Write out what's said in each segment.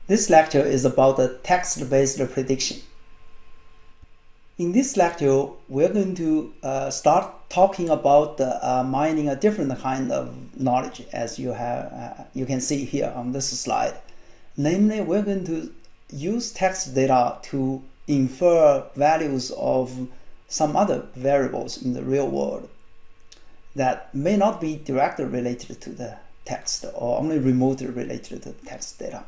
This lecture is about the text-based prediction. In this lecture, we're going to start talking about mining a different kind of knowledge, as you can see here on this slide. Namely, we're going to use text data to infer values of some other variables in the real world that may not be directly related to the text or only remotely related to the text data.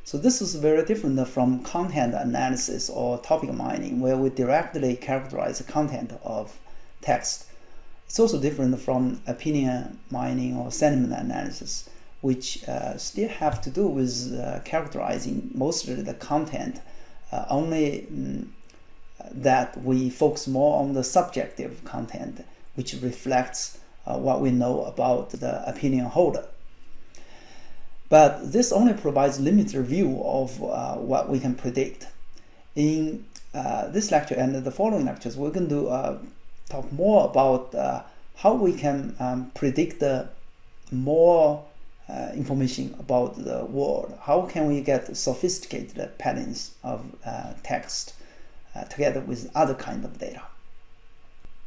So this is very different from content analysis or topic mining, where we directly characterize the content of text. It's also different from opinion mining or sentiment analysis, which still have to do with characterizing mostly the content, only that we focus more on the subjective content, which reflects what we know about the opinion holder. But this only provides limited view of what we can predict. In this lecture and the following lectures, we're going to talk more about how we can predict more information about the world. How can we get sophisticated patterns of text together with other kind of data?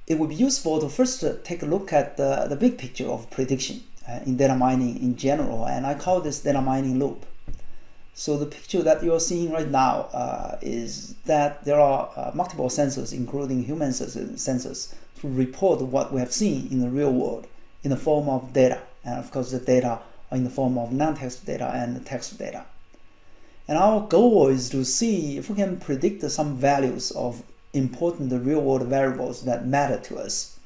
It would be useful to first take a look at the big picture of prediction in data mining in general, and I call this data mining loop. So the picture that you're seeing right now is that there are multiple sensors, including human sensors, to report what we have seen in the real world in the form of data. And of course, the data are in the form of non-text data and text data. And our goal is to see if we can predict some values of important real-world variables that matter to us.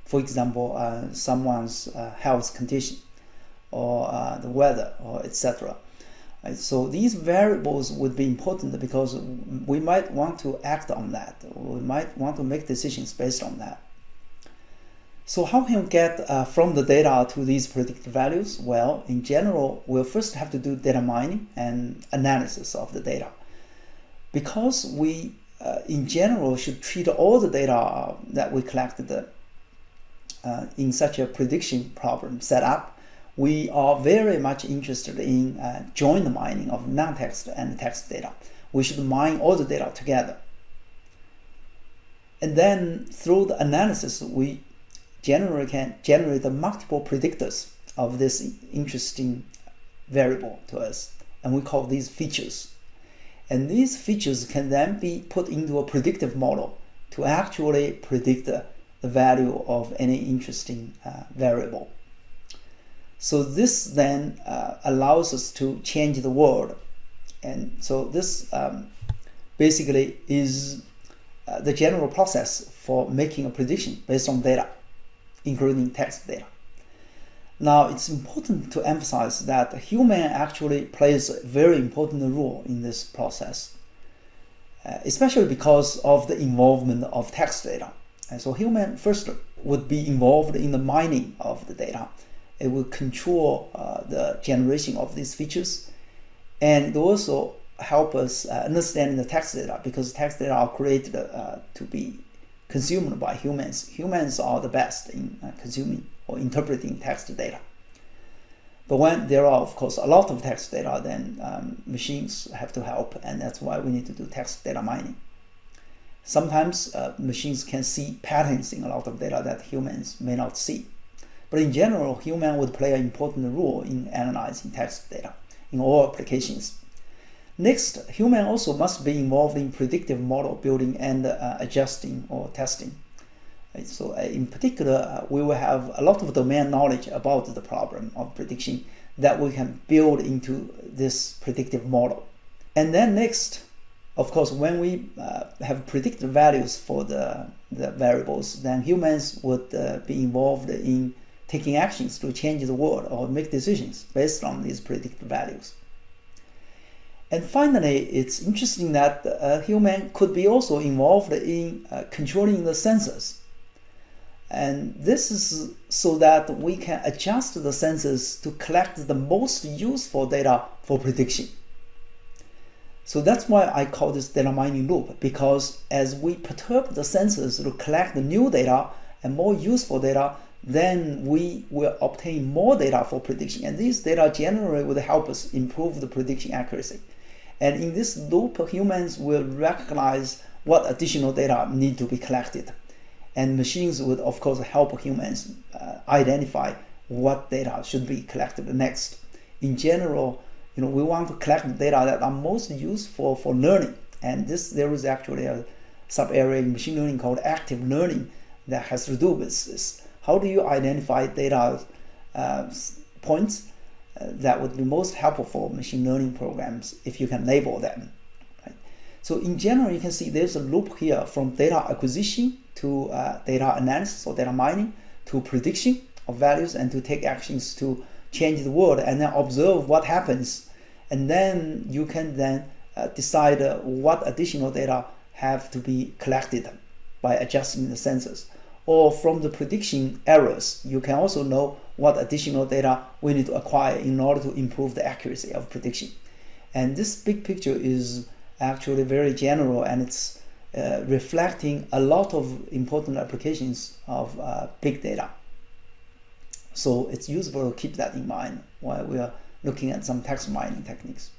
For example, someone's health condition, or the weather, or etc. So these variables would be important because we might want to act on that. We might want to make decisions based on that. So how can we get from the data to these predicted values? Well, in general, we'll first have to do data mining and analysis of the data. Because we, in general, should treat all the data that we collected in such a prediction problem setup, we are very much interested in joint mining of non-text and text data. We should mine all the data together. And then through the analysis, we generally can generate multiple predictors of this interesting variable to us, and we call these features. And these features can then be put into a predictive model to actually predict the value of any interesting variable. So this then allows us to change the world. And so this basically is the general process for making a prediction based on data, including text data. Now, it's important to emphasize that human actually plays a very important role in this process, especially because of the involvement of text data. And so human first would be involved in the mining of the data. It will control the generation of these features, and it also help us understand the text data, because text data are created to be consumed by humans. Humans are the best in consuming or interpreting text data. But when there are, of course, a lot of text data, then machines have to help, and that's why we need to do text data mining. Sometimes machines can see patterns in a lot of data that humans may not see. But in general, human would play an important role in analyzing text data in all applications. Next, human also must be involved in predictive model building and adjusting or testing. So in particular, we will have a lot of domain knowledge about the problem of prediction that we can build into this predictive model. And then next, of course, when we have predicted values for the variables, then humans would be involved in taking actions to change the world or make decisions based on these predicted values. And finally, it's interesting that a human could be also involved in controlling the sensors. And this is so that we can adjust the sensors to collect the most useful data for prediction. So that's why I call this data mining loop, because as we perturb the sensors to collect the new data and more useful data, then we will obtain more data for prediction. And these data generally would help us improve the prediction accuracy. And in this loop, humans will recognize what additional data need to be collected. And machines would, of course, help humans identify what data should be collected next. In general, we want to collect data that are most useful for learning. And there is actually a sub-area in machine learning called active learning that has to do with this. How do you identify data points that would be most helpful for machine learning programs if you can label them? Right? So in general, you can see there's a loop here from data acquisition to data analysis or data mining to prediction of values and to take actions to change the world and then observe what happens. And then you can then decide what additional data have to be collected by adjusting the sensors. Or from the prediction errors, you can also know what additional data we need to acquire in order to improve the accuracy of prediction. And this big picture is actually very general, and it's reflecting a lot of important applications of big data. So it's useful to keep that in mind while we are looking at some text mining techniques.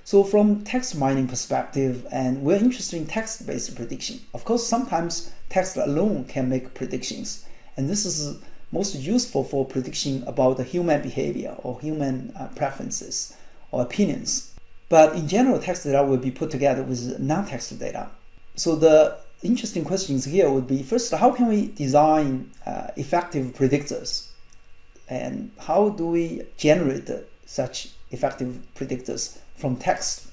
So from text mining perspective, and we're interested in text-based prediction. Of course, sometimes text alone can make predictions, and this is most useful for prediction about the human behavior or human preferences or opinions. But in general, text data will be put together with non-text data. So the interesting questions here would be, first, how can we design effective predictors? And how do we generate such effective predictors from text?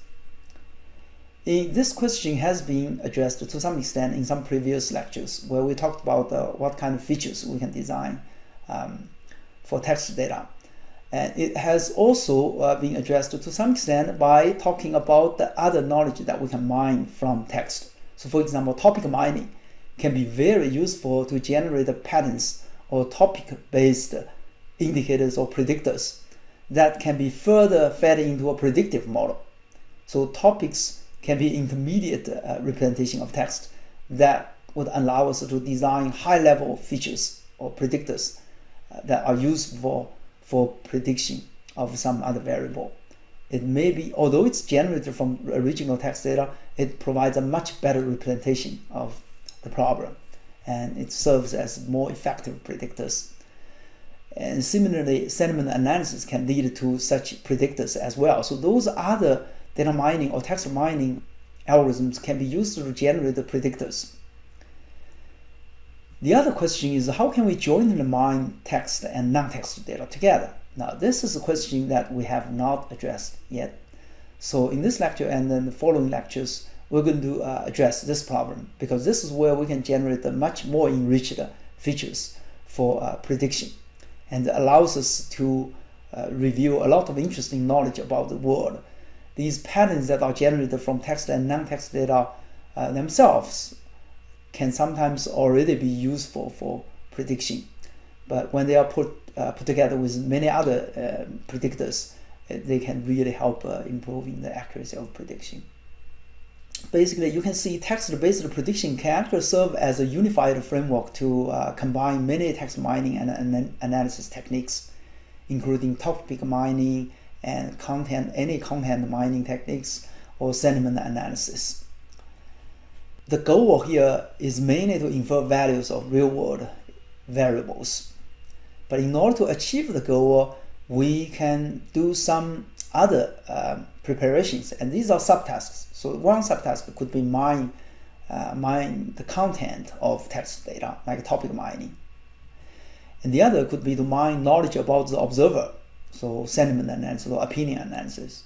This question has been addressed to some extent in some previous lectures where we talked about what kind of features we can design for text data. And it has also been addressed to some extent by talking about the other knowledge that we can mine from text. So for example, topic mining can be very useful to generate patterns or topic-based indicators or predictors that can be further fed into a predictive model. So topics can be intermediate representation of text that would allow us to design high-level features or predictors that are useful for prediction of some other variable. It may be, although it's generated from original text data, it provides a much better representation of the problem, and it serves as more effective predictors. And similarly, sentiment analysis can lead to such predictors as well. So those other data mining or text mining algorithms can be used to generate the predictors. The other question is, how can we jointly mine text and non-text data together? Now, this is a question that we have not addressed yet. So in this lecture and then the following lectures, we're going to address this problem, because this is where we can generate the much more enriched features for prediction, and allows us to reveal a lot of interesting knowledge about the world. These patterns that are generated from text and non-text data themselves can sometimes already be useful for prediction, but when they are put together with many other predictors, they can really help improving the accuracy of prediction. Basically, you can see text-based prediction can actually serve as a unified framework to combine many text mining and analysis techniques, including topic mining and any content mining techniques or sentiment analysis. The goal here is mainly to infer values of real-world variables. But in order to achieve the goal, we can do some other preparations, and these are subtasks. So one subtask could be mine the content of text data, like topic mining. And the other could be to mine knowledge about the observer, so sentiment analysis or opinion analysis.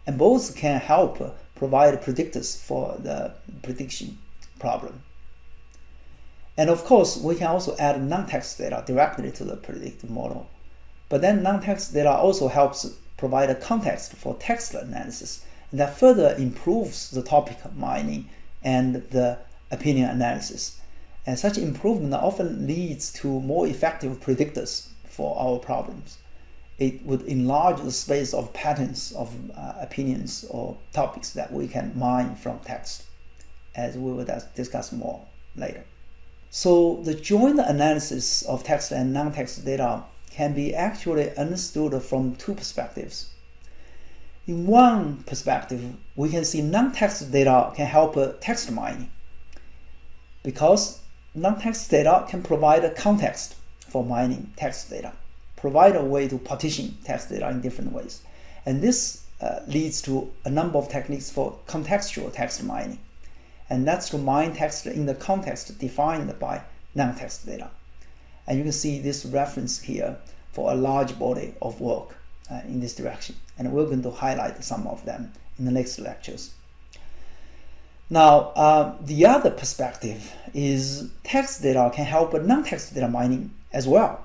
And both can help provide predictors for the prediction problem. And of course, we can also add non-text data directly to the predictive model. But then non-text data also helps provide a context for text analysis, and that further improves the topic mining and the opinion analysis. And such improvement often leads to more effective predictors for our problems. It would enlarge the space of patterns of opinions or topics that we can mine from text, as we will discuss more later. So the joint analysis of text and non-text data can be actually understood from two perspectives. In one perspective, we can see non-text data can help text mining, because non-text data can provide a context for mining text data, provide a way to partition text data in different ways. And this leads to a number of techniques for contextual text mining. And that's to mine text in the context defined by non-text data. And you can see this reference here for a large body of work in this direction. And we're going to highlight some of them in the next lectures. Now, the other perspective is text data can help non-text data mining as well.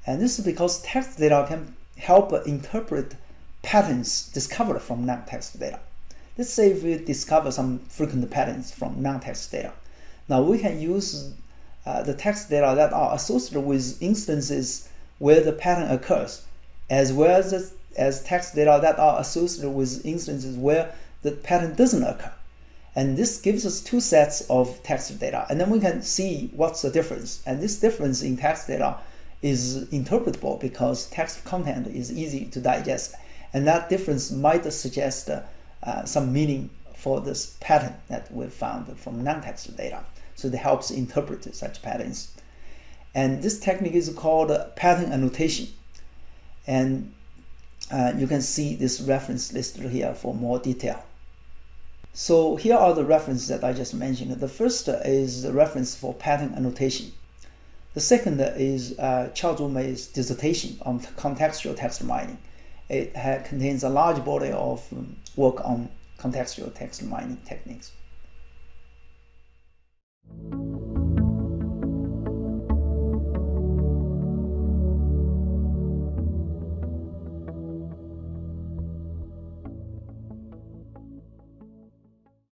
And this is because text data can help interpret patterns discovered from non-text data. Let's say if we discover some frequent patterns from non-text data. Now we can use the text data that are associated with instances where the pattern occurs, as well as text data that are associated with instances where the pattern doesn't occur. And this gives us two sets of text data, and then we can see what's the difference. And this difference in text data is interpretable because text content is easy to digest, and that difference might suggest some meaning for this pattern that we've found from non-text data. So it helps interpret such patterns. And this technique is called pattern annotation. And you can see this reference listed here for more detail. So here are the references that I just mentioned. The first is the reference for pattern annotation. The second is Qiao Zhumei's dissertation on contextual text mining. It contains a large body of work on contextual text mining techniques.